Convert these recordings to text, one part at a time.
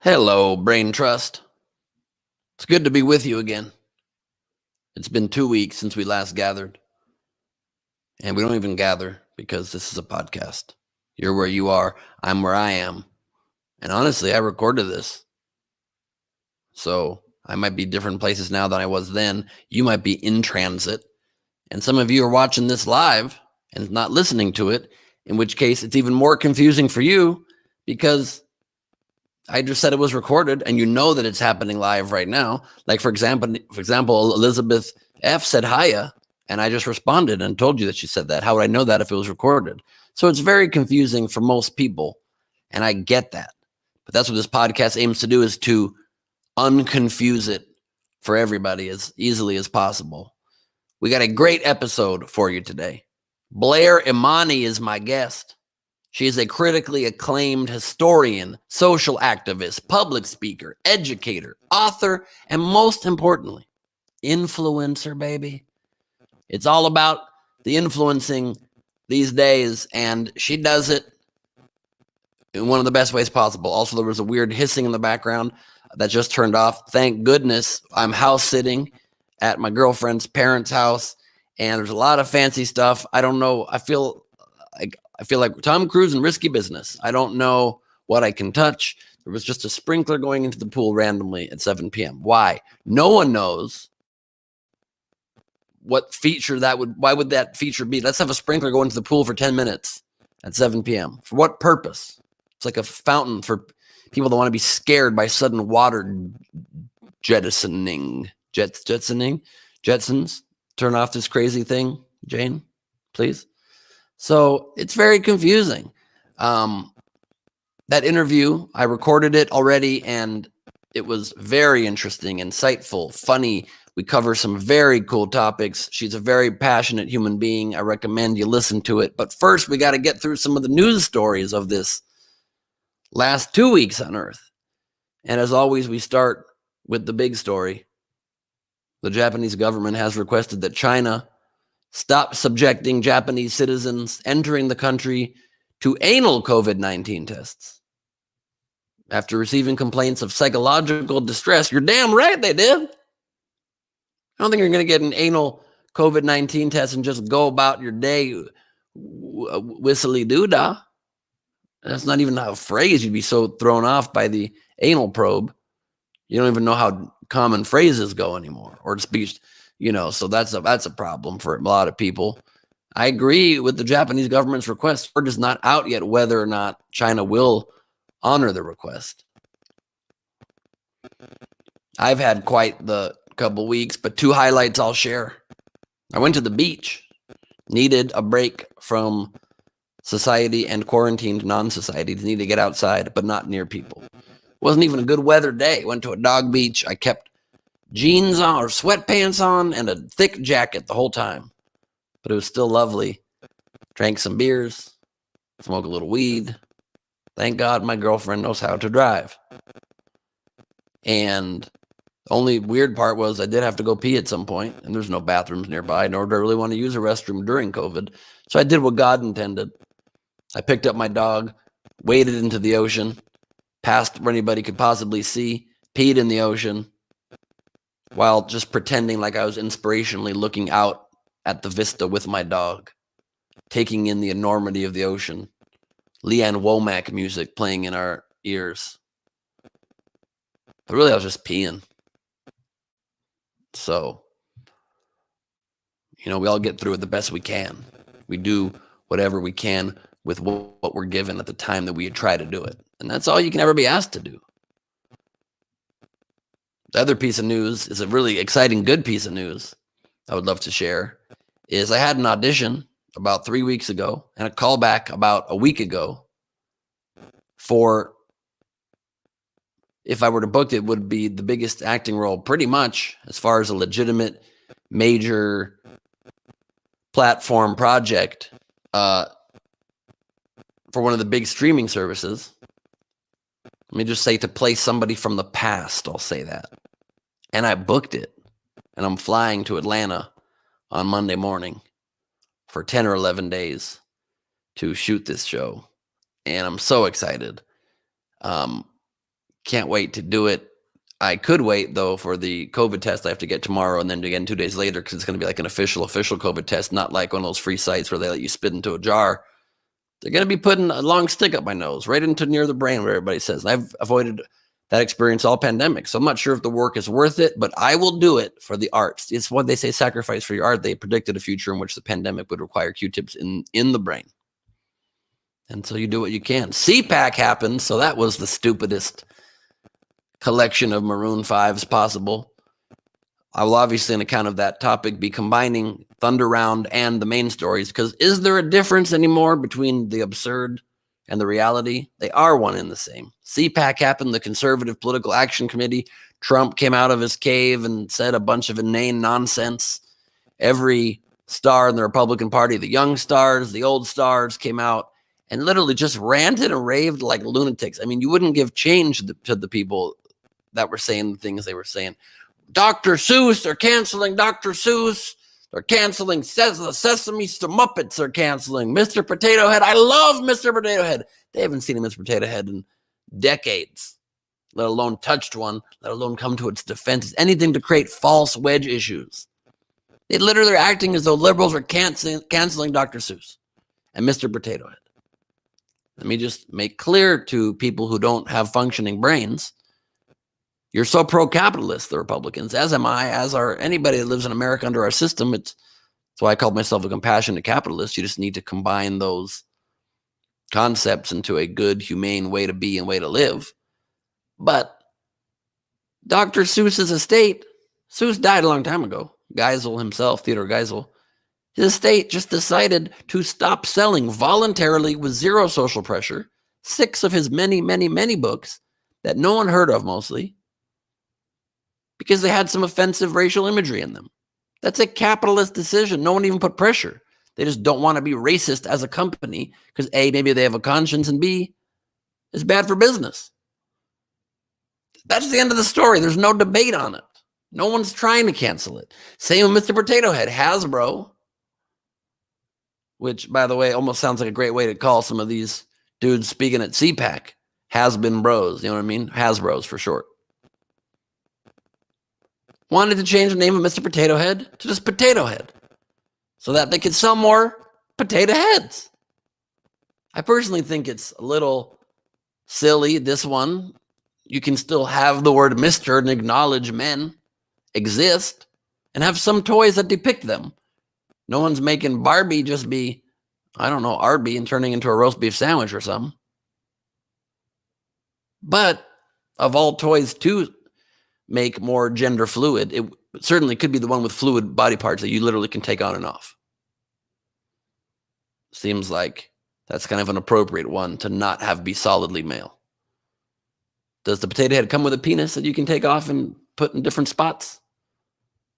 Hello, Brain Trust. It's good to be with you again. It's been 2 weeks since we last gathered. And we don't even gather because this is a podcast. You're where you are. I'm where I am. And honestly, I recorded this. So I might be different places now than I was then. You might be in transit. And some of you are watching this live and not listening to it, in which case it's even more confusing for you because I just said it was recorded and you know that it's happening live right now. Like for example, Elizabeth F said hiya, and I just responded and told you that she said that. How would I know that if it was recorded? So it's very confusing for most people, and I get that. But that's what this podcast aims to do, is to unconfuse it for everybody as easily as possible. We got a great episode for you today. Blair Imani is my guest. She is a critically acclaimed historian, social activist, public speaker, educator, author, and most importantly, influencer, baby. It's all about the influencing these days, and she does it in one of the best ways possible. Also, there was a weird hissing in the background that just turned off. Thank goodness. I'm house sitting at my girlfriend's parents' house, and there's a lot of fancy stuff. I don't know. I feel like Tom Cruise in Risky Business. I don't know what I can touch. There was just a sprinkler going into the pool randomly at 7 p.m. Why? No one knows what feature that would, why would that feature be? Let's have a sprinkler go into the pool for 10 minutes at 7 p.m. For what purpose? It's like a fountain for people that want to be scared by sudden water jettisoning. Jetsons. Turn off this crazy thing, Jane, please. So it's very confusing. That interview, I recorded it already, and it was very interesting, insightful, funny. We cover some very cool topics. She's a very passionate human being. I recommend you listen to it. But first, we got to get through some of the news stories of this last 2 weeks on Earth. And as always, we start with the big story. The Japanese government has requested that China stop subjecting Japanese citizens entering the country to anal COVID-19 tests. After receiving complaints of psychological distress, you're damn right they did. I don't think you're going to get an anal COVID-19 test and just go about your day whistly-doo-dah. That's not even a phrase. You'd be so thrown off by the anal probe. You don't even know how common phrases go anymore, or speech. So that's a problem for a lot of people. I agree with the Japanese government's request. Word is not out yet whether or not China will honor the request. I've had quite the couple weeks, but 2 highlights I'll share. I went to the beach, needed a break from society and quarantined non-society, need to get outside, but not near people. Wasn't even a good weather day. Went to a dog beach. I kept jeans on or sweatpants on and a thick jacket the whole time, but it was still lovely. Drank some beers, smoked a little weed. Thank God my girlfriend knows how to drive. And the only weird part was I did have to go pee at some point, and there's no bathrooms nearby, nor do I really want to use a restroom during COVID. So I did what God intended. I picked up my dog, waded into the ocean, past where anybody could possibly see, peed in the ocean, while just pretending like I was inspirationally looking out at the vista with my dog, taking in the enormity of the ocean. Leanne Womack music playing in our ears. But really, I was just peeing. So, we all get through it the best we can. We do whatever we can with what we're given at the time that we try to do it. And that's all you can ever be asked to do. The other piece of news is a really exciting, good piece of news I would love to share. Is I had an audition about 3 weeks ago and a callback about a week ago for, if I were to book it, would be the biggest acting role pretty much as far as a legitimate major platform project for one of the big streaming services. Let me just say, to play somebody from the past, I'll say that. And I booked it. And I'm flying to Atlanta on Monday morning for 10 or 11 days to shoot this show. And I'm so excited. Can't wait to do it. I could wait, though, for the COVID test I have to get tomorrow and then again 2 days later, because it's going to be like an official COVID test, not like one of those free sites where they let you spit into a jar. They're going to be putting a long stick up my nose, right into near the brain where everybody says. And I've avoided that experience all pandemic. So I'm not sure if the work is worth it, but I will do it for the arts. It's what they say, sacrifice for your art. They predicted a future in which the pandemic would require Q-tips in the brain. And so you do what you can. CPAC happened, so that was the stupidest collection of Maroon 5s possible. I will obviously, on account of that topic, be combining Thunder Round and the main stories, because is there a difference anymore between the absurd and the reality? They are one and the same. CPAC happened, the Conservative Political Action Committee. Trump came out of his cave and said a bunch of inane nonsense. Every star in the Republican Party, the young stars, the old stars, came out and literally just ranted and raved like lunatics. I mean, you wouldn't give change to the people that were saying the things they were saying. Dr. Seuss, they're canceling Dr. Seuss. They're canceling the Sesame Street Muppets. They're canceling Mr. Potato Head. I love Mr. Potato Head. They haven't seen a Mr. Potato Head in decades, let alone touched one, let alone come to its defense. Anything to create false wedge issues. They literally are acting as though liberals are canceling Dr. Seuss and Mr. Potato Head. Let me just make clear to people who don't have functioning brains, you're so pro-capitalist, the Republicans, as am I, as are anybody that lives in America under our system. That's why I called myself a compassionate capitalist. You just need to combine those concepts into a good, humane way to be and way to live. But Dr. Seuss's estate, Seuss died a long time ago. Geisel himself, Theodore Geisel, his estate just decided to stop selling voluntarily with zero social pressure 6 of his many, many, many books that no one heard of mostly, because they had some offensive racial imagery in them. That's a capitalist decision. No one even put pressure. They just don't want to be racist as a company because A, maybe they have a conscience, and B, it's bad for business. That's the end of the story. There's no debate on it. No one's trying to cancel it. Same with Mr. Potato Head. Hasbro, which, by the way, almost sounds like a great way to call some of these dudes speaking at CPAC. Has-been bros. You know what I mean? Hasbros for short. Wanted to change the name of Mr. Potato Head to just Potato Head so that they could sell more potato heads. I personally think it's a little silly, this one. You can still have the word Mr. and acknowledge men exist and have some toys that depict them. No one's making Barbie just be, I don't know, Arby and turning into a roast beef sandwich or something. But of all toys to make more gender fluid, it certainly could be the one with fluid body parts that you literally can take on and off. Seems like that's kind of an appropriate one to not have be solidly male. Does the potato head come with a penis that you can take off and put in different spots?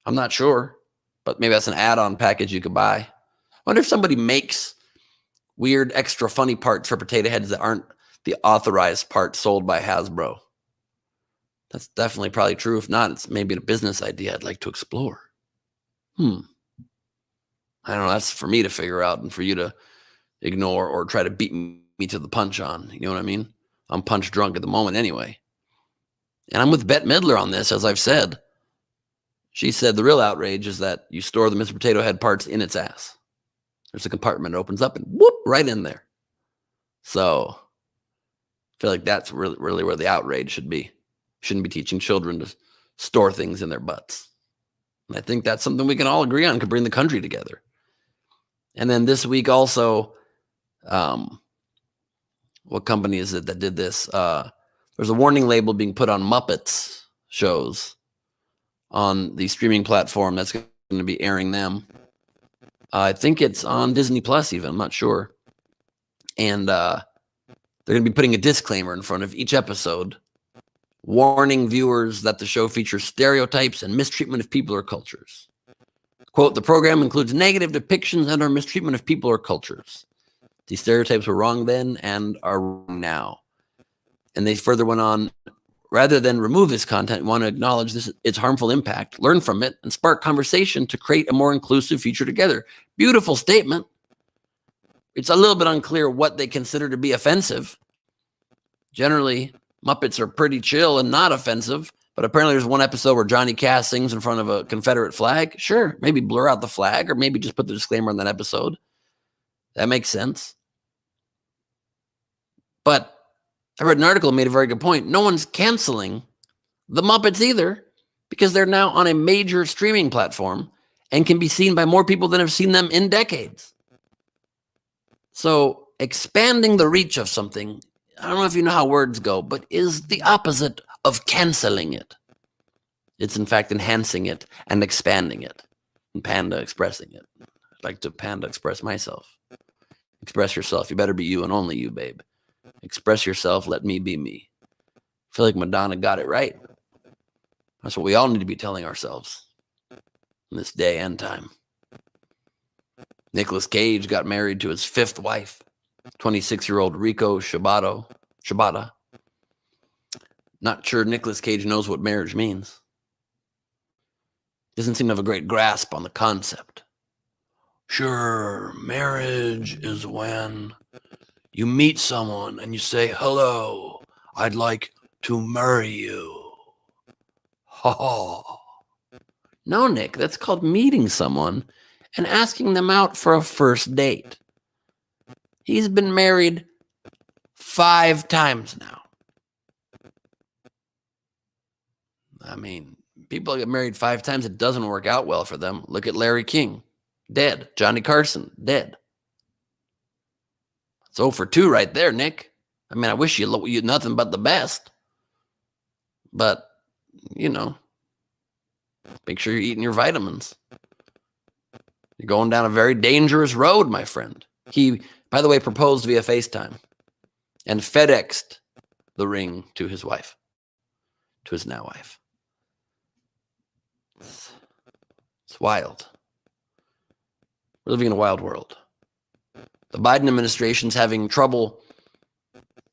I'm not sure, but maybe that's an add-on package you could buy. I wonder if somebody makes weird extra funny parts for potato heads that aren't the authorized parts sold by Hasbro. That's definitely probably true. If not, it's maybe a business idea I'd like to explore. I don't know. That's for me to figure out and for you to ignore or try to beat me to the punch on. You know what I mean? I'm punch drunk at the moment anyway. And I'm with Bette Midler on this, as I've said. She said the real outrage is that you store the Mr. Potato Head parts in its ass. There's a compartment that opens up and whoop, right in there. So I feel like that's really where the outrage should be. Shouldn't be teaching children to store things in their butts. And I think that's something we can all agree on, could bring the country together. And then this week also, what company is it that did this? There's a warning label being put on Muppets shows on the streaming platform that's going to be airing them. I think it's on Disney Plus even, I'm not sure. And they're going to be putting a disclaimer in front of each episode warning viewers that the show features stereotypes and mistreatment of people or cultures. Quote, the program includes negative depictions and or mistreatment of people or cultures. These stereotypes were wrong then and are wrong now. And they further went on, rather than remove this content, we want to acknowledge its harmful impact, learn from it, and spark conversation to create a more inclusive future together. Beautiful statement. It's a little bit unclear what they consider to be offensive. Generally, Muppets are pretty chill and not offensive, but apparently there's one episode where Johnny Cass sings in front of a Confederate flag. Sure, maybe blur out the flag or maybe just put the disclaimer on that episode. That makes sense. But I read an article that made a very good point. No one's canceling the Muppets either because they're now on a major streaming platform and can be seen by more people than have seen them in decades. So expanding the reach of something, I don't know if you know how words go, but is the opposite of canceling it. It's in fact enhancing it and expanding it. And Panda expressing it. I'd like to Panda express myself. Express yourself. You better be you and only you, babe. Express yourself. Let me be me. I feel like Madonna got it right. That's what we all need to be telling ourselves in this day and time. Nicolas Cage got married to his fifth wife, 26-year-old Rico Shibata. Not sure Nicolas Cage knows what marriage means. Doesn't seem to have a great grasp on the concept. Sure, marriage is when you meet someone and you say, hello, I'd like to marry you. Ha. No, Nick, that's called meeting someone and asking them out for a first date. He's been married 5 times now. I mean, people get married 5 times, it doesn't work out well for them. Look at Larry King, dead. Johnny Carson, dead. It's 0 for 2 right there, Nick. I mean, I wish you nothing but the best. But, make sure you're eating your vitamins. You're going down a very dangerous road, my friend. He, by the way, proposed via FaceTime and FedExed the ring to his wife, to his now wife. It's wild. We're living in a wild world. The Biden administration's having trouble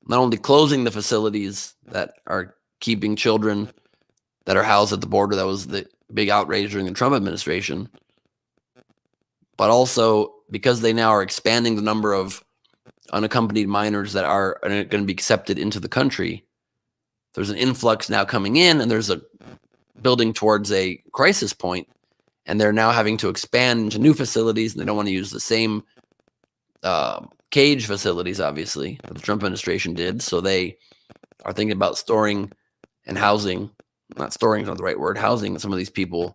not only closing the facilities that are keeping children that are housed at the border. That was the big outrage during the Trump administration. But also because they now are expanding the number of unaccompanied minors that are going to be accepted into the country, there's an influx now coming in, and there's a building towards a crisis point, and they're now having to expand into new facilities, and they don't want to use the same cage facilities, obviously, that the Trump administration did. So they are thinking about storing and housing, not storing is not the right word, housing some of these people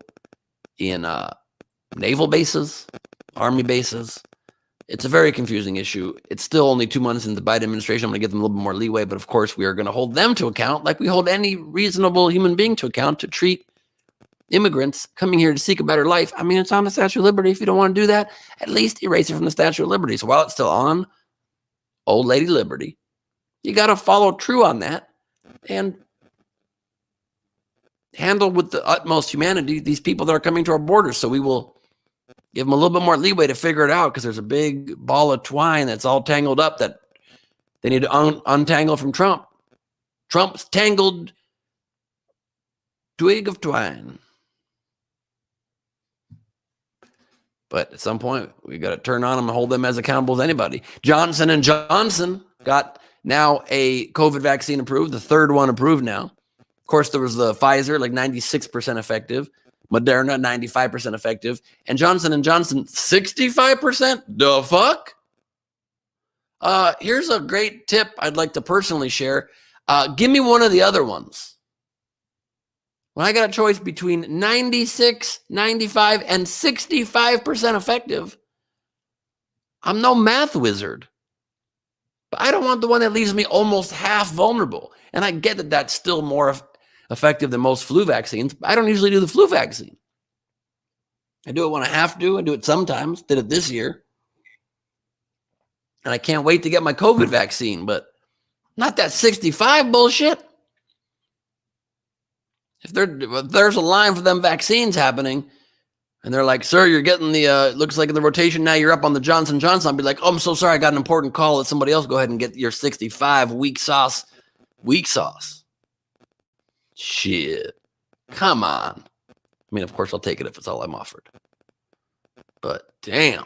in naval bases, army bases. It's a very confusing issue. It's still only 2 months into the Biden administration. I'm going to give them a little bit more leeway, but of course we are going to hold them to account like we hold any reasonable human being to account to treat immigrants coming here to seek a better life. I mean, it's on the Statue of Liberty. If you don't want to do that, at least erase it from the Statue of Liberty. So while it's still on Old Lady Liberty, you got to follow true on that and handle with the utmost humanity these people that are coming to our borders. So we will give them a little bit more leeway to figure it out, because there's a big ball of twine that's all tangled up that they need to untangle from Trump. Trump's tangled twig of twine. But at some point, we got to turn on them and hold them as accountable as anybody. Johnson & Johnson got now a COVID vaccine approved, the third one approved now. Of course, there was the Pfizer, like 96% effective. Moderna, 95% effective. And Johnson & Johnson, 65%? The fuck? Here's a great tip I'd like to personally share. Give me one of the other ones. When I got a choice between 96, 95, and 65% effective, I'm no math wizard. But I don't want the one that leaves me almost half vulnerable. And I get that that's still more effective than most flu vaccines. I don't usually do the flu vaccine. I do it when I have to. I do it sometimes. Did it this year. And I can't wait to get my COVID vaccine, but not that 65 bullshit. If there's a line for them vaccines happening, and they're like, sir, you're getting the, looks like in the rotation now, you're up on the Johnson & Johnson. I'll be like, oh, I'm so sorry. I got an important call. Let somebody else go ahead and get your 65 weak sauce. Shit. Come on. I mean, of course, I'll take it if it's all I'm offered. But damn.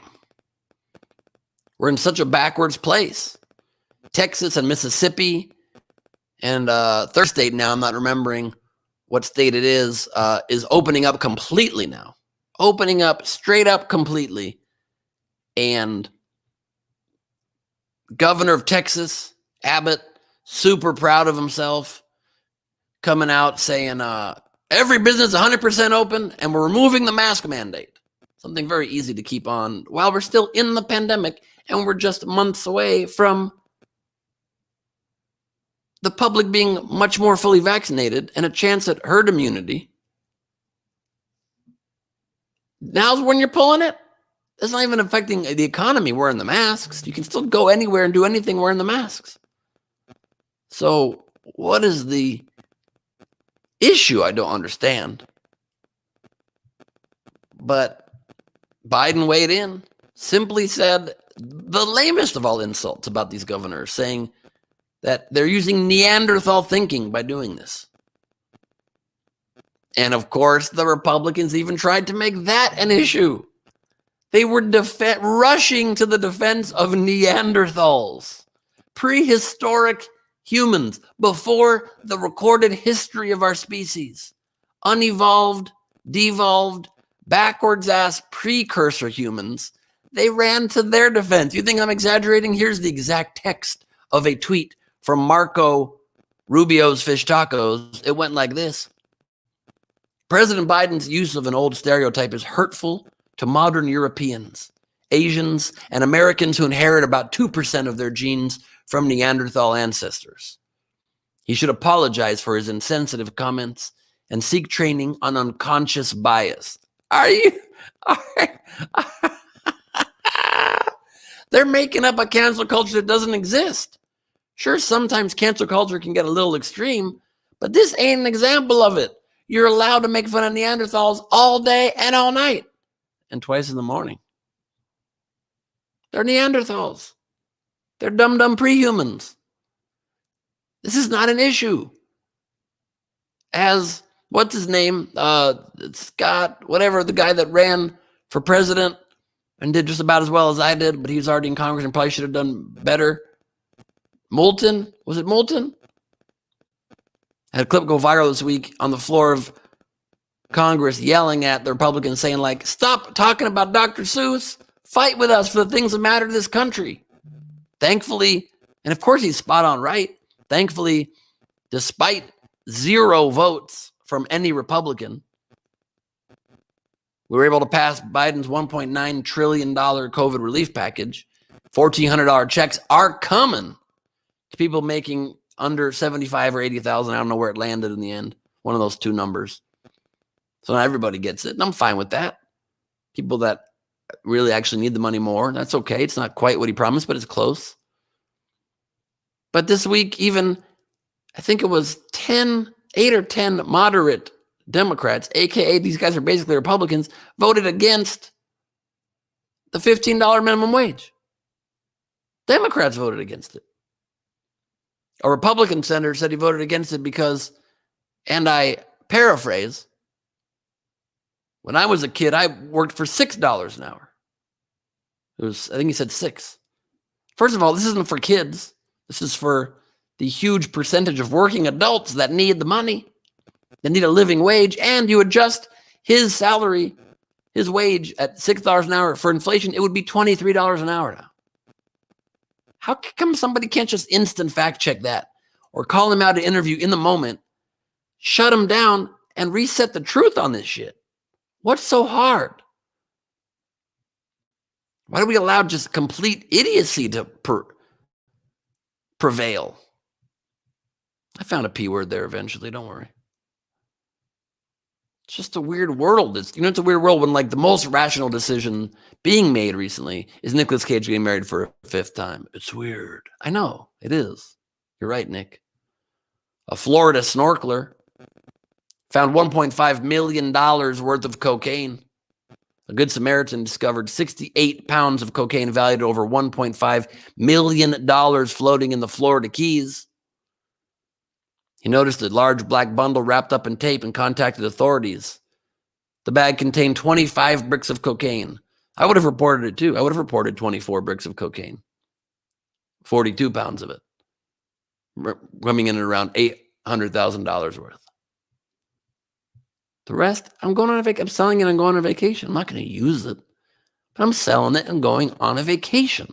We're in such a backwards place. Texas and Mississippi And third state now, I'm not remembering what state it is opening up completely now. Opening up straight up completely. And governor of Texas, Abbott, super proud of himself, coming out saying every business 100% open and we're removing the mask mandate. Something very easy to keep on while we're still in the pandemic and we're just months away from the public being much more fully vaccinated and a chance at herd immunity. Now's when you're pulling it. It's not even affecting the economy wearing the masks. You can still go anywhere and do anything wearing the masks. So what is the issue? I don't understand. But Biden weighed in, simply said the lamest of all insults about these governors, saying that they're using Neanderthal thinking by doing this. And of course, the Republicans even tried to make that an issue. They were rushing to the defense of Neanderthals, prehistoric humans before the recorded history of our species, unevolved, devolved, backwards-ass precursor humans. They ran to their defense. You think I'm exaggerating? Here's the exact text of a tweet from Marco Rubio's Fish Tacos. It went like this. President Biden's use of an old stereotype is hurtful to modern Europeans, Asians, and Americans who inherit about 2% of their genes from Neanderthal ancestors. He should apologize for his insensitive comments and seek training on unconscious bias. They're making up a cancel culture that doesn't exist. Sure, sometimes cancel culture can get a little extreme, but this ain't an example of it. You're allowed to make fun of Neanderthals all day and all night, and twice in the morning. They're Neanderthals. They're dumb prehumans. This is not an issue. As, what's his name? Scott, whatever, the guy that ran for president and did just about as well as I did, but he was already in Congress and probably should have done better. Moulton, was it Moulton? I had a clip go viral this week on the floor of Congress yelling at the Republicans saying like, stop talking about Dr. Seuss, fight with us for the things that matter to this country. Thankfully, and of course he's spot on right, thankfully, despite 0 votes from any Republican, we were able to pass Biden's $1.9 trillion COVID relief package. $1,400 checks are coming to people making under 75 or 80,000. I don't know where it landed in the end. One of those two numbers. So not everybody gets it. And I'm fine with that. People that really actually need the money more, that's okay. It's not quite what he promised, but it's close. But this week, even, I think it was 8 or 10 moderate Democrats, aka these guys are basically Republicans, voted against the $15 minimum wage. Democrats voted against it. A Republican senator said he voted against it because, and I paraphrase, when I was a kid, I worked for $6 an hour. It was, I think he said 6. First of all, this isn't for kids. This is for the huge percentage of working adults that need the money, that need a living wage, and you adjust his salary, his wage at $6 an hour for inflation, it would be $23 an hour now. How come somebody can't just instant fact check that or call him out to interview in the moment, shut him down, and reset the truth on this shit? What's so hard? Why do we allow just complete idiocy to prevail? I found a P word there eventually, don't worry. It's just a weird world. It's a weird world when like the most rational decision being made recently is Nicolas Cage getting married for a 5th time. It's weird. I know, it is. You're right, Nick. A Florida snorkeler found $1.5 million worth of cocaine. A Good Samaritan discovered 68 pounds of cocaine valued at over $1.5 million floating in the Florida Keys. He noticed a large black bundle wrapped up in tape and contacted authorities. The bag contained 25 bricks of cocaine. I would have reported it too. I would have reported 24 bricks of cocaine. 42 pounds of it. coming in at around $800,000 worth. The rest, I'm going on a vacation. I'm selling it and going on a vacation. I'm not going to use it, but I'm selling it and going on a vacation.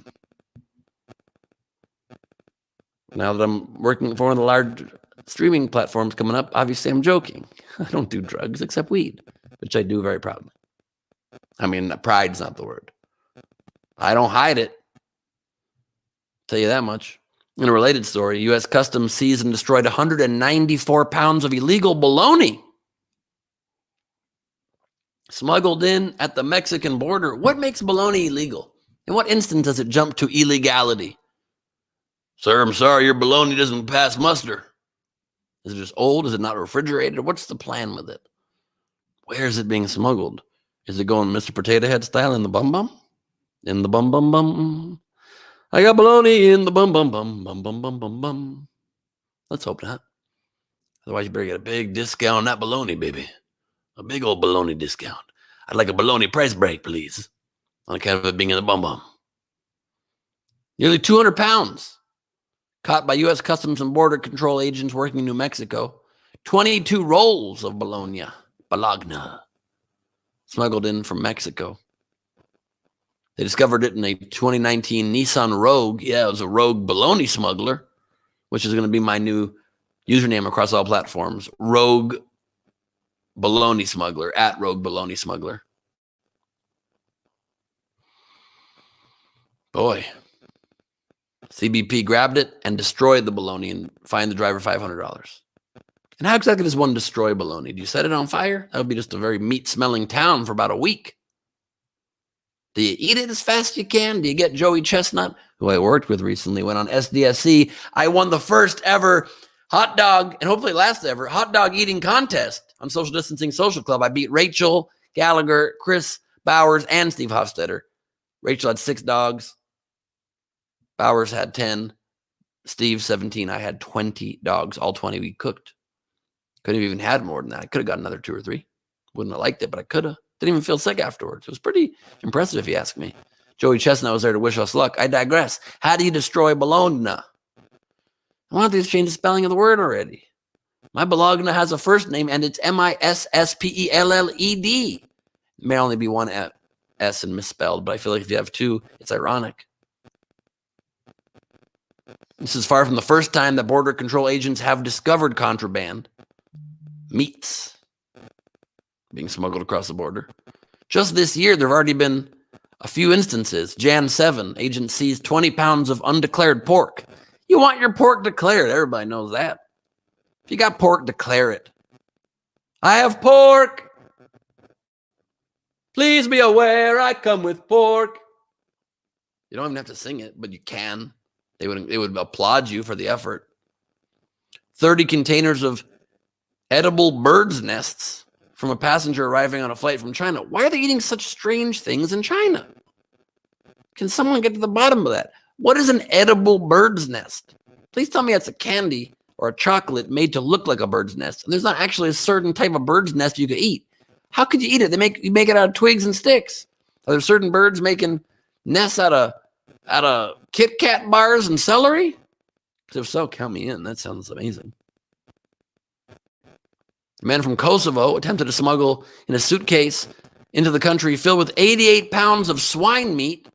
Now that I'm working for one of the large streaming platforms coming up, obviously I'm joking. I don't do drugs except weed, which I do very proudly. I mean, pride's not the word. I don't hide it. Tell you that much. In a related story, U.S. Customs seized and destroyed 194 pounds of illegal bologna smuggled in at the Mexican border. What makes bologna illegal? In what instance does it jump to illegality? Sir, I'm sorry, your bologna doesn't pass muster. Is it just old? Is it not refrigerated? What's the plan with it? Where is it being smuggled? Is it going Mr. Potato Head style in the bum bum? In the bum bum bum. I got bologna in the bum bum bum bum bum bum bum bum. Let's hope not. Otherwise, you better get a big discount on that bologna, baby. A big old bologna discount. I'd like a bologna price break, please. On account of it being in the bum bum. Nearly 200 pounds. Caught by U.S. Customs and Border Control agents working in New Mexico. 22 rolls of bologna. Smuggled in from Mexico. They discovered it in a 2019 Nissan Rogue. Yeah, it was a Rogue bologna smuggler, which is going to be my new username across all platforms. Rogue bologna smuggler, at Rogue bologna smuggler. Boy. CBP grabbed it and destroyed the bologna and fined the driver $500. And how exactly does one destroy bologna? Do you set it on fire? That would be just a very meat-smelling town for about a week. Do you eat it as fast as you can? Do you get Joey Chestnut, who I worked with recently, went on SDSC? I won the first ever hot dog, and hopefully last ever, hot dog eating contest on Social Distancing Social Club. I beat Rachel Gallagher, Chris Bowers, and Steve Hofstetter. Rachel had 6 dogs. Bowers had 10. Steve, 17. I had 20 dogs. All 20 we cooked. Couldn't have even had more than that. I could have got another 2 or 3. Wouldn't have liked it, but I could have. Didn't even feel sick afterwards. It was pretty impressive, if you ask me. Joey Chestnut was there to wish us luck. I digress. How do you destroy bologna? Why don't they change the spelling of the word already? My bologna has a first name, and it's Misspelled. It may only be one S and misspelled, but I feel like if you have 2, it's ironic. This is far from the first time that border control agents have discovered contraband meats being smuggled across the border. Just this year, there have already been a few instances. Jan 7, agents seized 20 pounds of undeclared pork. You want your pork declared. Everybody knows that. If you got pork, declare it. I have pork. Please be aware I come with pork. You don't even have to sing it, but you can. They would applaud you for the effort. 30 containers of edible birds' nests from a passenger arriving on a flight from China. Why are they eating such strange things in China? Can someone get to the bottom of that? What is an edible bird's nest? Please tell me it's a candy or a chocolate made to look like a bird's nest. And there's not actually a certain type of bird's nest you could eat. How could you eat it? You make it out of twigs and sticks. Are there certain birds making nests out of Kit Kat bars and celery? If so, count me in. That sounds amazing. A man from Kosovo attempted to smuggle in a suitcase into the country filled with 88 pounds of swine meat.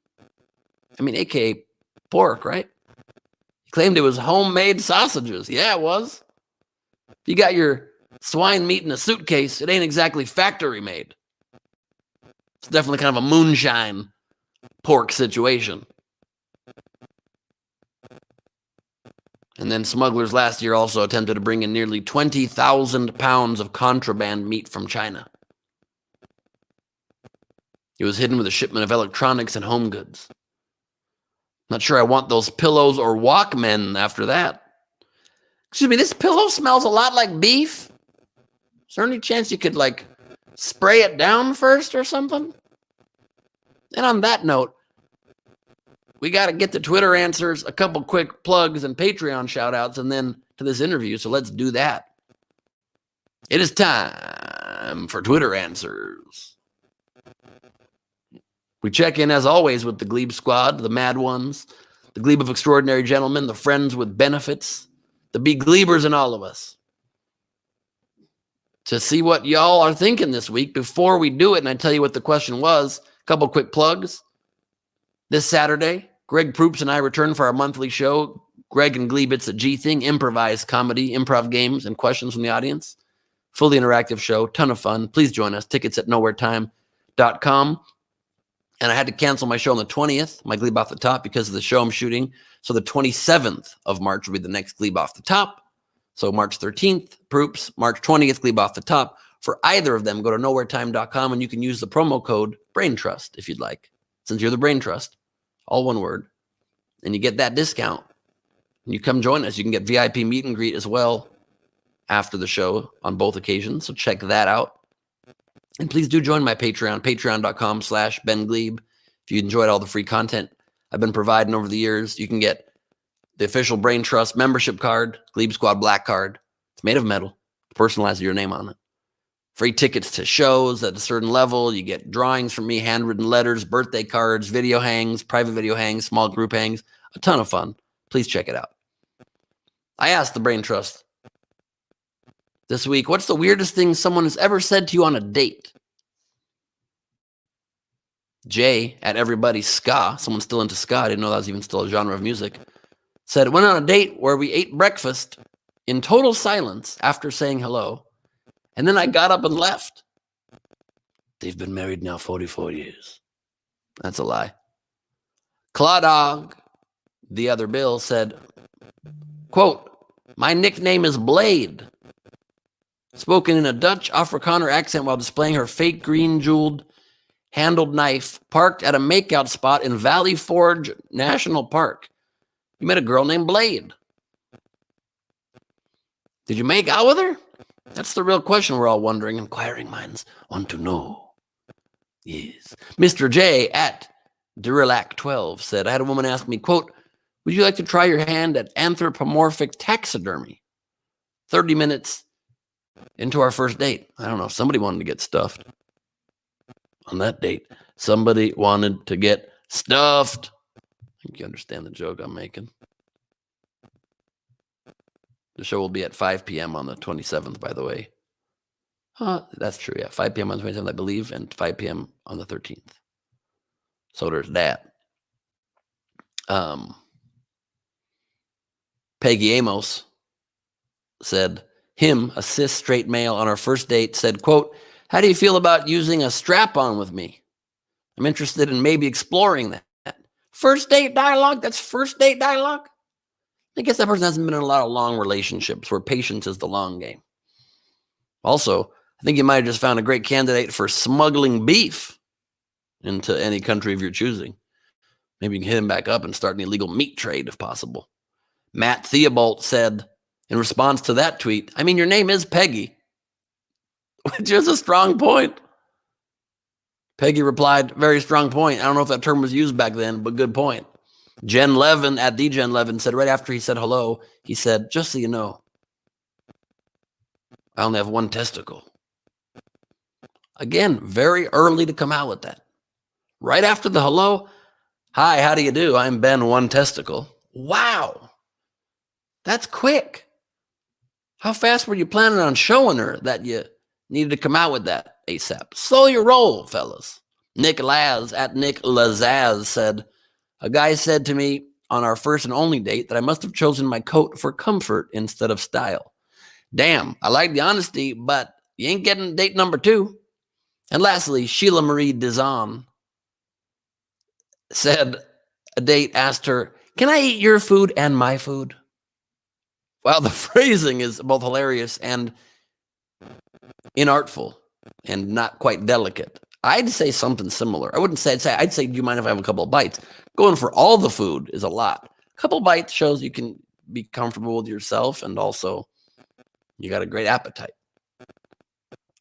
I mean, aka pork, right? He claimed it was homemade sausages. Yeah, it was. If you got your swine meat in a suitcase, it ain't exactly factory made. It's definitely kind of a moonshine pork situation. And then smugglers last year also attempted to bring in nearly 20,000 pounds of contraband meat from China. It was hidden with a shipment of electronics and home goods. Not sure I want those pillows or Walkmen after that. Excuse me, this pillow smells a lot like beef. Is there any chance you could, spray it down first or something? And on that note, we got to get to Twitter answers, a couple quick plugs and Patreon shout-outs, and then to this interview, so let's do that. It is time for Twitter answers. We check in, as always, with the Glebe Squad, the Mad Ones, the Glebe of Extraordinary Gentlemen, the Friends with Benefits, the big Gleebers and all of us, to see what y'all are thinking this week before we do it. And I tell you what the question was. A couple quick plugs. This Saturday, Greg Proops and I return for our monthly show, Greg and Gleebits at G Thing, improvised comedy, improv games, and questions from the audience. Fully interactive show, ton of fun. Please join us. Tickets at nowheretime.com. And I had to cancel my show on the 20th, my Glebe Off the Top, because of the show I'm shooting. So the 27th of March will be the next Glebe Off the Top. So March 13th, Proops, March 20th, Glebe Off the Top. For either of them, go to nowheretime.com and you can use the promo code BrainTrust if you'd like. Since you're the Brain Trust, all one word. And you get that discount. And you come join us. You can get VIP meet and greet as well after the show on both occasions. So check that out. And please do join my Patreon, patreon.com/Ben Glebe. If you enjoyed all the free content I've been providing over the years, you can get the official Brain Trust membership card, Glebe Squad Black card. It's made of metal. Personalized your name on it. Free tickets to shows at a certain level. You get drawings from me, handwritten letters, birthday cards, video hangs, private video hangs, small group hangs. A ton of fun. Please check it out. I asked the Brain Trust this week, what's the weirdest thing someone has ever said to you on a date? Jay at Everybody Ska, someone still into ska, I didn't know that was even still a genre of music, said, went on a date where we ate breakfast in total silence after saying hello. And then I got up and left. They've been married now 44 years. That's a lie. Clawdog, the other Bill, said, quote, my nickname is Blade. Spoken in a Dutch Afrikaner accent while displaying her fake green jeweled handled knife parked at a makeout spot in Valley Forge National Park. You met a girl named Blade. Did you make out with her? That's the real question we're all wondering. Inquiring minds want to know. Yes. Mr. J at Durillac12 said, I had a woman ask me, quote, would you like to try your hand at anthropomorphic taxidermy? 30 minutes into our first date. I don't know. Somebody wanted to get stuffed. On that date, somebody wanted to get stuffed. I think you understand the joke I'm making. The show will be at 5 p.m. on the 27th, by the way. That's true, yeah. 5 p.m. on the 27th, I believe, and 5 p.m. on the 13th. So there's that. Peggy Amos said, him, a cis straight male on our first date, said, quote, how do you feel about using a strap-on with me? I'm interested in maybe exploring that. First date dialogue? That's first date dialogue? I guess that person hasn't been in a lot of long relationships where patience is the long game. Also, I think you might have just found a great candidate for smuggling beef into any country of your choosing. Maybe you can hit him back up and start an illegal meat trade if possible. Matt Theobald said in response to that tweet, I mean, your name is Peggy, which is a strong point. Peggy replied, very strong point. I don't know if that term was used back then, but good point. Jen Levin at DGen Levin said right after he said hello, he said, just so you know, I only have one testicle. Again, very early to come out with that. Right after the hello, hi, how do you do? I'm Ben, one testicle. Wow. That's quick. How fast were you planning on showing her that you needed to come out with that ASAP? Slow your roll, fellas. Nick Laz at Nick Lazaz said, a guy said to me on our first and only date that I must have chosen my coat for comfort instead of style. Damn, I like the honesty, but you ain't getting date number 2. And lastly, Sheila Marie Dizon said a date asked her, can I eat your food and my food? Well, the phrasing is both hilarious and inartful and not quite delicate. I'd say something similar. I wouldn't say, I'd say, do you mind if I have a couple of bites? Going for all the food is a lot. A couple of bites shows you can be comfortable with yourself and also you got a great appetite.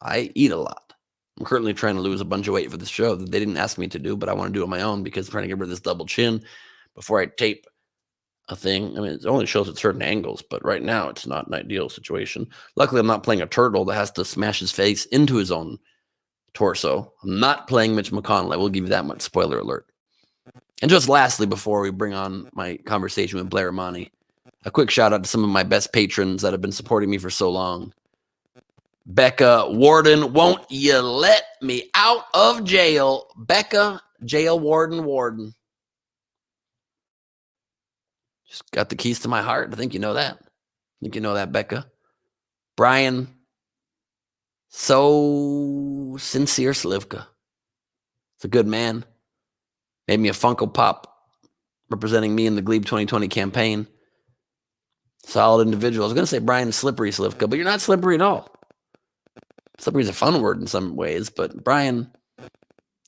I eat a lot. I'm currently trying to lose a bunch of weight for this show that they didn't ask me to do, but I want to do it on my own because I'm trying to get rid of this double chin before I tape a thing. I mean, it only shows at certain angles, but right now it's not an ideal situation. Luckily, I'm not playing a turtle that has to smash his face into his own torso. I'm not playing Mitch McConnell. I will give you that much. Spoiler alert. And just lastly, before we bring on my conversation with Blair Monty, A quick shout out to some of my best patrons that have been supporting me for so long. Becca Warden, won't you let me out of jail? Becca, jail warden. Just got the keys to my heart. I think you know that. Becca. Brian, so sincere Slivka. It's a good man. Made me a Funko Pop representing me in the Glebe 2020 campaign. Solid individual. I was going to say Brian Slippery Slivka, but you're not slippery at all. Slippery is a fun word in some ways, but Brian,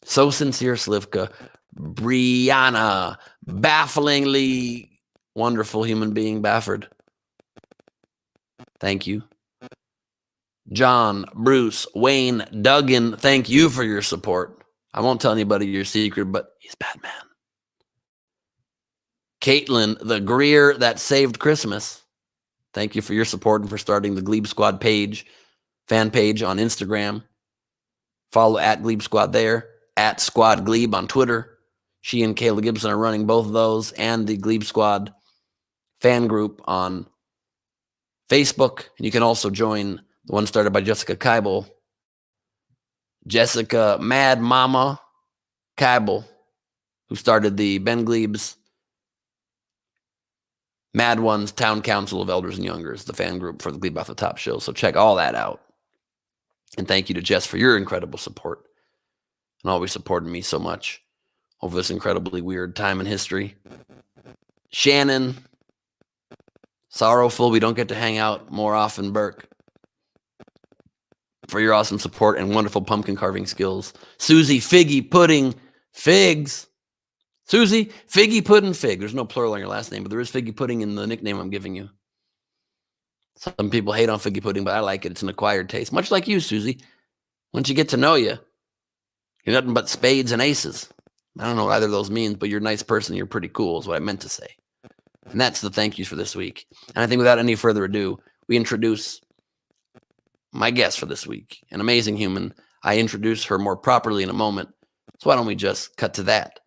so sincere Slivka. Brianna, bafflingly wonderful human being, Bafford. Thank you. John, Bruce, Wayne, Duggan, thank you for your support. I won't tell anybody your secret, but he's Batman. Caitlin, the Greer that saved Christmas. Thank you for your support and for starting the Glebe Squad fan page on Instagram. Follow at Glebe Squad there, at Squad Glebe on Twitter. She and Kayla Gibson are running both of those, and the Glebe Squad fan group on Facebook. And you can also join the one started by Jessica Keibel. Jessica Mad Mama Keibel, who started the Ben Glebe's Mad Ones Town Council of Elders and Youngers, the fan group for the Glebe Off the Top show. So check all that out. And thank you to Jess for your incredible support and always supporting me so much over this incredibly weird time in history. Shannon, sorrowful we don't get to hang out more often, Burke, for your awesome support and wonderful pumpkin carving skills. Susie, Figgy, Pudding, Figs. Susie, Figgy, Pudding, Fig. There's no plural on your last name, but there is Figgy Pudding in the nickname I'm giving you. Some people hate on Figgy Pudding, but I like it. It's an acquired taste. Much like you, Susie. Once you get to know you, you're nothing but spades and aces. I don't know what either of those means, but you're a nice person. You're pretty cool is what I meant to say. And that's the thank yous for this week. And I think without any further ado, we introduce my guest for this week, an amazing human. I introduce her more properly in a moment. So why don't we just cut to that?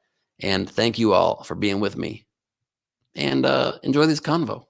And thank you all for being with me. And enjoy this convo.